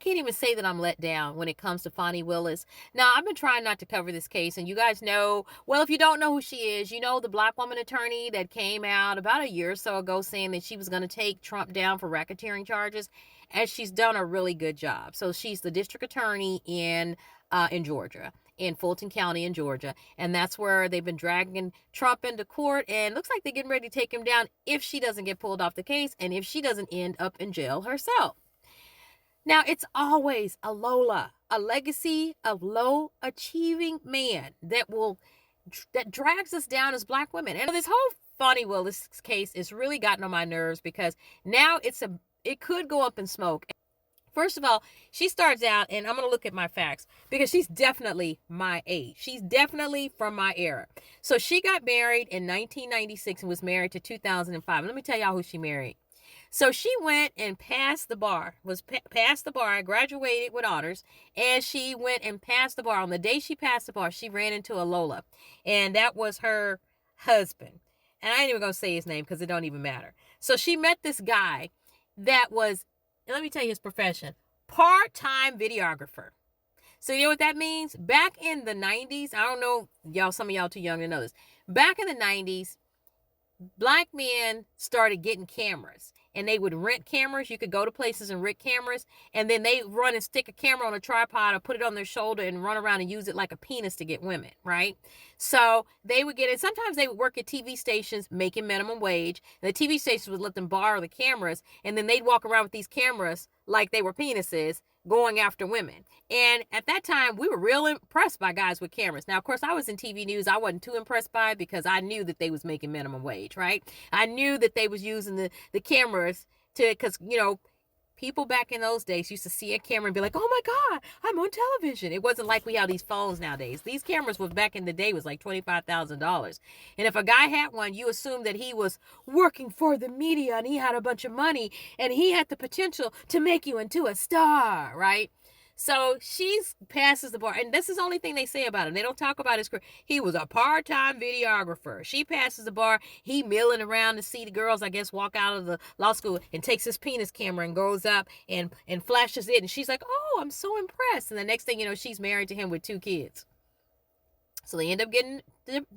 can't even say that I'm let down when it comes to Fani Willis. Now, I've been trying not to cover this case, and you guys know, well, if you don't know who she is, you know the black woman attorney that came out about a year or so ago saying that she was going to take Trump down for racketeering charges, and she's done a really good job. So she's the district attorney in Georgia, in Fulton County in Georgia. And that's where they've been dragging Trump into court. And looks like they're getting ready to take him down if she doesn't get pulled off the case and if she doesn't end up in jail herself. Now, it's always a Lola, a legacy of low achieving man that drags us down as black women. And this whole Fani Willis case is really gotten on my nerves because now it could go up in smoke. First of all, she starts out, and I'm going to look at my facts, because she's definitely my age. She's definitely from my era. So she got married in 1996 and was married to 2005. Let me tell y'all who she married. So she went and passed the bar, passed the bar, graduated with honors, and she went and passed the bar. On the day she passed the bar, she ran into a Lola, and that was her husband. And I ain't even going to say his name because it don't even matter. So she met this guy that was, let me tell you his profession, part-time videographer. So you know what that means? Back in the 90s, I don't know, y'all, some of y'all too young to know this. Back in the 90s, black men started getting cameras, and they would rent cameras. You could go to places and rent cameras, and then they run and stick a camera on a tripod or put it on their shoulder and run around and use it like a penis to get women, right? So they would get it. Sometimes they would work at TV stations making minimum wage. And the TV stations would let them borrow the cameras, and then they'd walk around with these cameras like they were penises going after women. And at that time, we were real impressed by guys with cameras. Now, of course, I was in TV news. I wasn't too impressed by it because I knew that they was making minimum wage, right? I knew that they was using the cameras because, you know, people back in those days used to see a camera and be like, oh my God, I'm on television. It wasn't like we have these phones nowadays. These cameras was back in the day was like $25,000. And if a guy had one, you assumed that he was working for the media and he had a bunch of money and he had the potential to make you into a star, right? So she passes the bar, and this is the only thing they say about him. They don't talk about his career. He was a part-time videographer. She passes the bar. He milling around to see the girls, I guess, walk out of the law school and takes his penis camera and goes up and flashes it. And she's like, oh, I'm so impressed. And the next thing you know, she's married to him with 2 kids. So they end up getting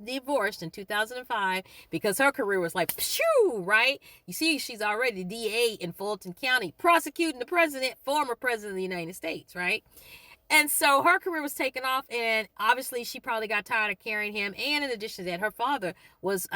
divorced in 2005 because her career was like, phew, right? You see, she's already DA in Fulton County, prosecuting the president, former president of the United States, right? And so her career was taken off, and obviously she probably got tired of carrying him. And in addition to that, her father was,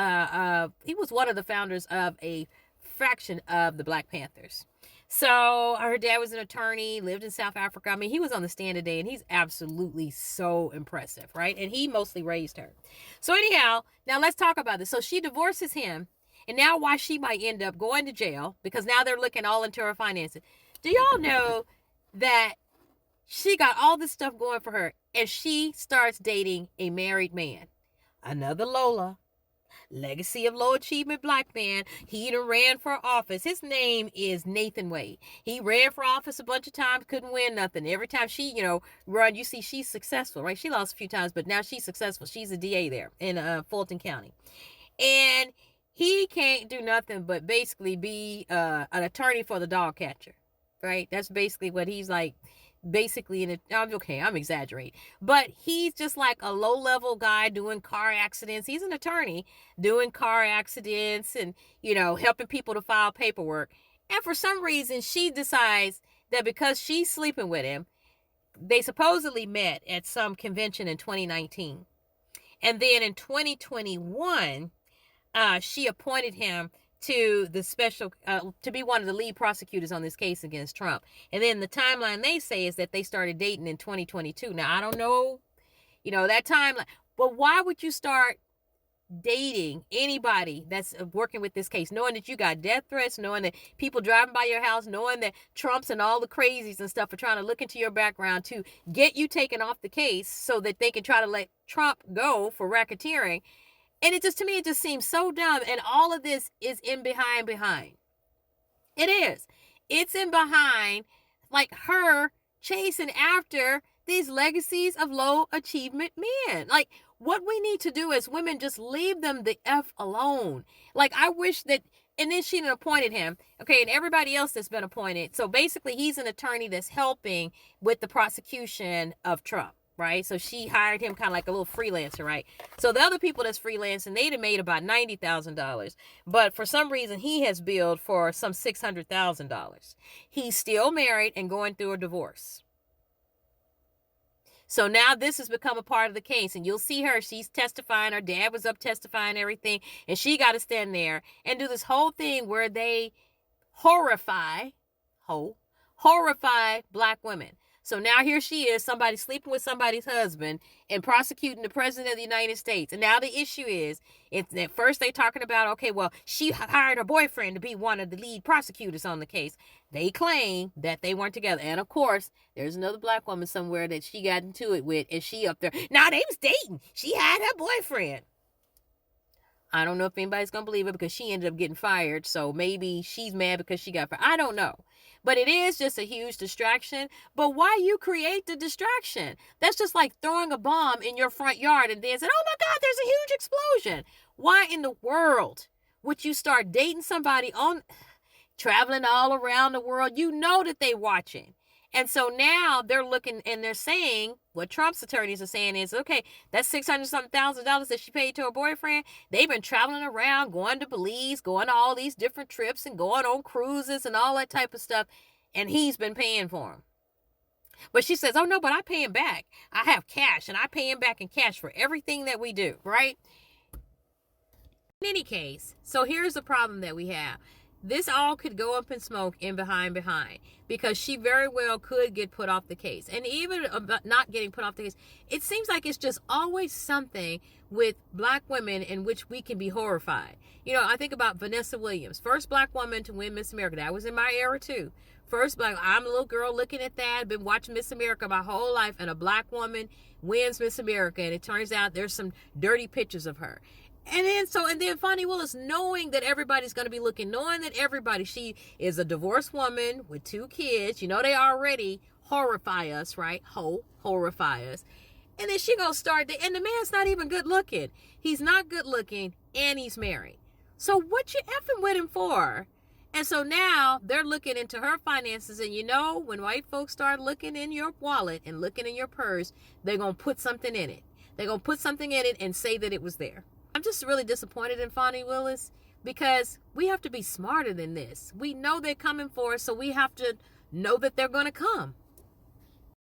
he was one of the founders of a faction of the Black Panthers. So her dad was an attorney, lived in South Africa. I mean, he was on the stand today, and he's absolutely so impressive, right? And he mostly raised her. So anyhow, now let's talk about this. So she divorces him, and now why she might end up going to jail, because now they're looking all into her finances. Do y'all know that she got all this stuff going for her, and she starts dating a married man? Another Lola. Legacy of low achievement black man. He done ran for office. His name is Nathan Wade. He ran for office a bunch of times, couldn't win nothing. Every time she, run, you see she's successful, right? She lost a few times, but now she's successful. She's a DA there in Fulton County. And he can't do nothing but basically be an attorney for the dog catcher, right? That's basically what he's like. Basically, I'm exaggerating, but he's just like a low-level guy doing car accidents. He's an attorney doing car accidents and, helping people to file paperwork. And for some reason, she decides that because she's sleeping with him, they supposedly met at some convention in 2019. And then in 2021, she appointed him to the special, to be one of the lead prosecutors on this case against Trump. And then the timeline they say is that they started dating in 2022. Now, I don't know, that timeline, but why would you start dating anybody that's working with this case, knowing that you got death threats, knowing that people driving by your house, knowing that Trump's and all the crazies and stuff are trying to look into your background to get you taken off the case so that they can try to let Trump go for racketeering? And to me, it just seems so dumb. And all of this is in behind. It is. It's in behind, like her chasing after these legacies of low achievement men. Like, what we need to do as women, just leave them the F alone. Like, I wish that, and then she appointed him. Okay, and everybody else that's been appointed. So basically, he's an attorney that's helping with the prosecution of Trump, right? So she hired him kind of like a little freelancer, right? So the other people that's freelancing, they'd have made about $90,000. But for some reason, he has billed for some $600,000. He's still married and going through a divorce. So now this has become a part of the case, and you'll see her. She's testifying. Her dad was up testifying, everything, and she got to stand there and do this whole thing where they horrify black women. So now here she is, somebody sleeping with somebody's husband and prosecuting the president of the United States. And now the issue is, at first they talking about, okay, well, she hired her boyfriend to be one of the lead prosecutors on the case. They claim that they weren't together. And of course, there's another black woman somewhere that she got into it with, and she up there. Now they was dating. She had her boyfriend. I don't know if anybody's going to believe it because she ended up getting fired. So maybe she's mad because she got fired. I don't know. But it is just a huge distraction. But why you create the distraction? That's just like throwing a bomb in your front yard and then saying, oh my God, there's a huge explosion. Why in the world would you start dating somebody on traveling all around the world? You know that they watching. And so now they're looking and they're saying, what Trump's attorneys are saying is, okay, that's $600-something thousand that she paid to her boyfriend. They've been traveling around, going to Belize, going to all these different trips and going on cruises and all that type of stuff. And he's been paying for them. But she says, oh no, but I pay him back. I have cash and I pay him back in cash for everything that we do, right? In any case, so here's the problem that we have. This all could go up in smoke and behind, because she very well could get put off the case. And even about not getting put off the case, it seems like it's just always something with black women in which we can be horrified. You know, I think about Vanessa Williams, first black woman to win Miss America. That was in my era too. First black, I'm a little girl looking at that, been watching Miss America my whole life, and a black woman wins Miss America, and it turns out there's some dirty pictures of her. And then Fani Willis, knowing that everybody's going to be looking, knowing that she is a divorced woman with 2 kids. You know, they already horrify us, right? Horrify us. And then she going to start, and the man's not even good looking. He's not good looking, and he's married. So what you effing with him for? And so now they're looking into her finances. And you know, when white folks start looking in your wallet and looking in your purse, they're going to put something in it. They're going to put something in it and say that it was there. I'm just really disappointed in Fani Willis because we have to be smarter than this. We know they're coming for us, so we have to know that they're going to come.